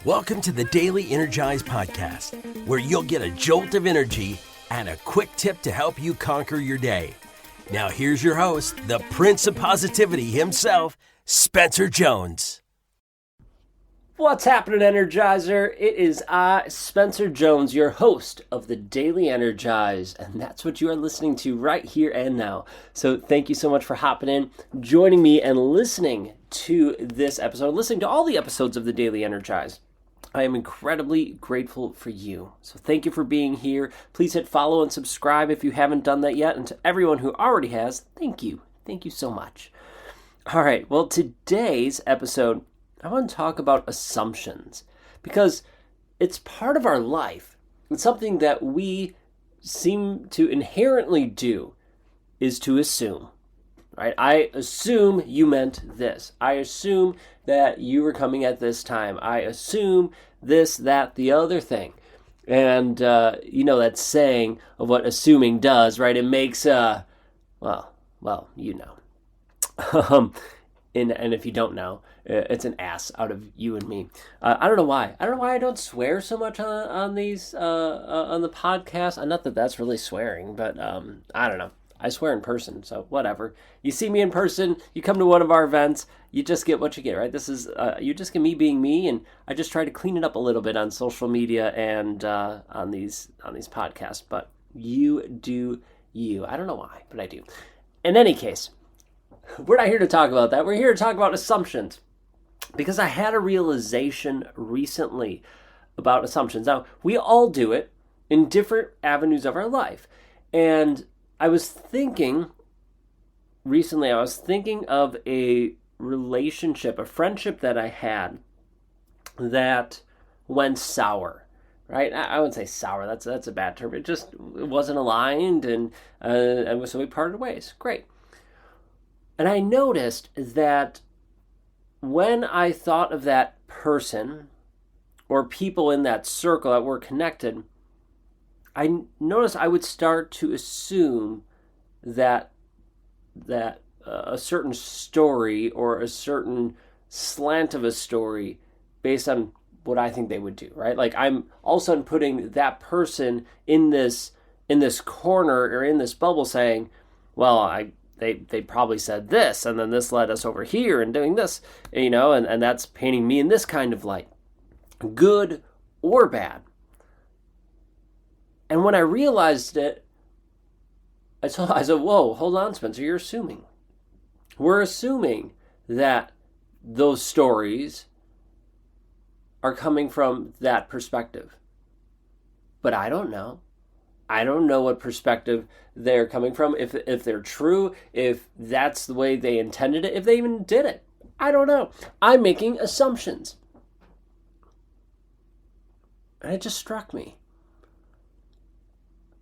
Welcome to the Daily Energize podcast, where you'll get a jolt of energy and a quick tip to help you conquer your day. Now here's your host, the Prince of Positivity himself, Spencer Jones. What's happening, Energizer? It is I, Spencer Jones, your host of the Daily Energize, and that's what you are listening to right here and now. So thank you so much for hopping in, joining me, and listening to this episode, listening to all the episodes of the Daily Energize. I am incredibly grateful for you. So thank you for being here. Please hit follow and subscribe if you haven't done that yet. And to everyone who already has, thank you. Thank you so much. All right, well, today's episode, I want to talk about assumptions because it's part of our life. It's something that we seem to inherently do is to assume, right? I assume you meant this. I assume that you were coming at this time. I assume this, that, the other thing. And, that saying of what assuming does, right? It makes, well, you know. And if you don't know, it's an ass out of you and me. I don't know why. I don't know why I don't swear so much on these, on the podcast. Not that that's really swearing, but I don't know. I swear in person, so whatever. You see me in person, you come to one of our events, you just get what you get, right? This is, you just get me being me, and I just try to clean it up a little bit on social media and on these podcasts, but you do you. I don't know why, but I do. In any case, we're not here to talk about that. We're here to talk about assumptions, because I had a realization recently about assumptions. Now, we all do it in different avenues of our life, and I was thinking of a relationship, a friendship that I had that went sour, right? I wouldn't say sour, that's a bad term. It wasn't aligned, and so we parted ways. Great. And I noticed that when I thought of that person or people in that circle that were connected, I noticed I would start to assume that a certain story or a certain slant of a story based on what I think they would do, right? Like I'm all of a sudden putting that person in this corner or in this bubble saying, well, they probably said this, and then this led us over here and doing this, and that's painting me in this kind of light, good or bad. And when I realized it, I said, whoa, hold on, Spencer, you're assuming. We're assuming that those stories are coming from that perspective. But I don't know. I don't know what perspective they're coming from, if they're true, if that's the way they intended it, if they even did it. I don't know. I'm making assumptions. And it just struck me.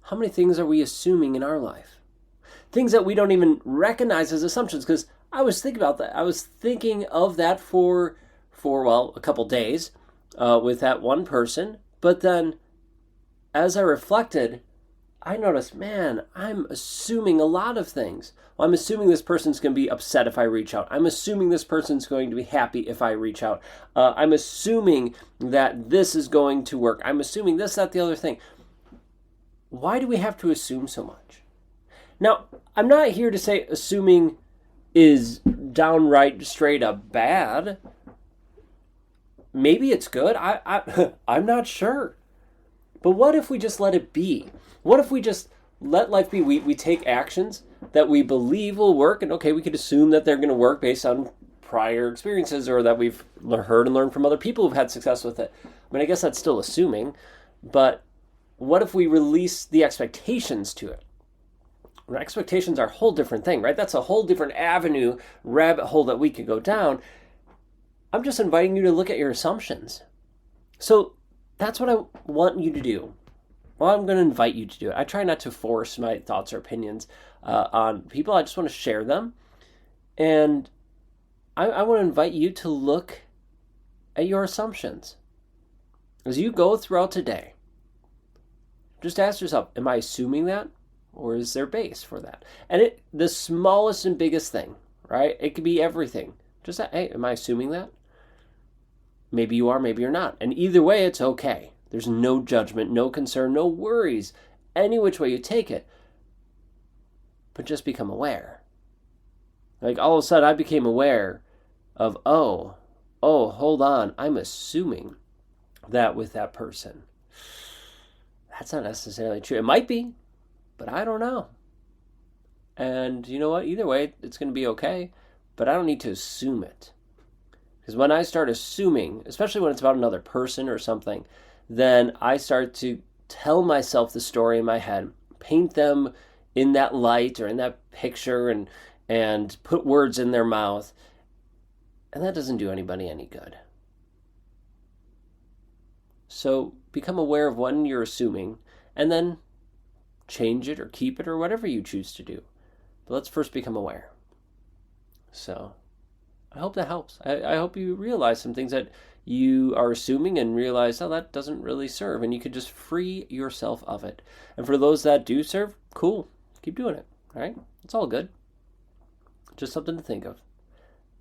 How many things are we assuming in our life? Things that we don't even recognize as assumptions, because I was thinking about that. I was thinking of that for a couple days with that one person. But then as I reflected, I noticed, man, I'm assuming a lot of things. Well, I'm assuming this person's going to be upset if I reach out. I'm assuming this person's going to be happy if I reach out. I'm assuming that this is going to work. I'm assuming this, that, the other thing. Why do we have to assume so much? Now, I'm not here to say assuming is downright straight up bad. Maybe it's good. I'm not sure. But what if we just let it be? What if we just let life be? We take actions that we believe will work, and okay, we could assume that they're going to work based on prior experiences or that we've heard and learned from other people who've had success with it. I mean, I guess that's still assuming, but what if we release the expectations to it? Well, expectations are a whole different thing, right? That's a whole different avenue, rabbit hole that we could go down. I'm just inviting you to look at your assumptions. So that's what I want you to do. Well, I'm going to invite you to do it. I try not to force my thoughts or opinions on people. I just want to share them. And I want to invite you to look at your assumptions. As you go throughout today, just ask yourself, am I assuming that? Or is there base for that? And the smallest and biggest thing, right? It could be everything. Just that, hey, am I assuming that? Maybe you are, maybe you're not. And either way, it's okay. There's no judgment, no concern, no worries, any which way you take it. But just become aware. Like all of a sudden I became aware of, oh, hold on. I'm assuming that with that person. That's not necessarily true. It might be, but I don't know. And you know what? Either way, it's going to be okay. But I don't need to assume it. Because when I start assuming, especially when it's about another person or something, then I start to tell myself the story in my head, paint them in that light or in that picture and put words in their mouth. And that doesn't do anybody any good. So become aware of when you're assuming and then change it or keep it or whatever you choose to do. But let's first become aware. So I hope that helps. I hope you realize some things that you are assuming and realize, oh, that doesn't really serve. And you could just free yourself of it. And for those that do serve, cool. Keep doing it. All right? It's all good. Just something to think of.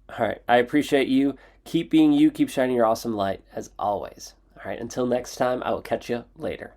All right. I appreciate you. Keep being you. Keep shining your awesome light as always. All right. Until next time, I will catch you later.